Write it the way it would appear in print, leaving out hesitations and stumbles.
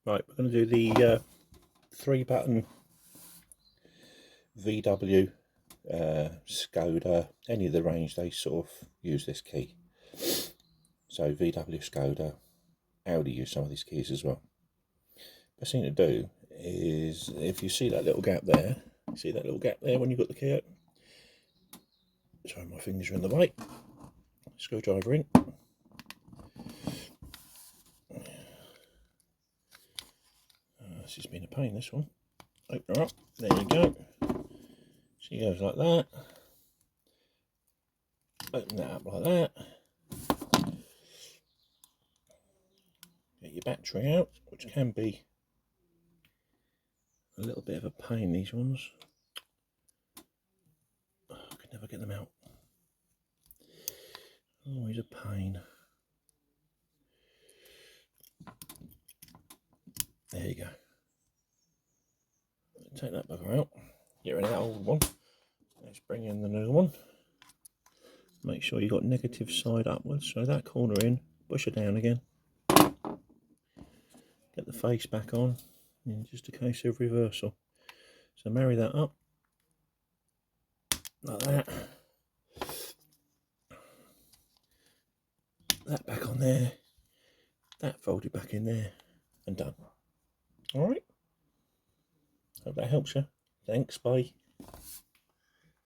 Right, we're going to do the 3-button VW, Skoda, any of the range, they sort of use this key. So VW, Skoda, Audi use some of these keys as well. Best thing to do is, if you see that little gap there, see that little gap there when you've got the key out? Sorry, my fingers are in the way. Screwdriver in. This has been a pain, this one. Open her up, there you go. She goes like that. Open that up like that. Get your battery out, which can be a little bit of a pain, these ones. Oh, I could never get them out. Always a pain. There you go. Take that bugger out. Get rid of that old one. Let's bring in the new one. Make sure you've got negative side upwards. So that corner in, push it down again. Get the face back on, in just a case of reversal. So marry that up like that. That back on there. That folded back in there, and done. All right. Hope that helps you. Thanks. Bye.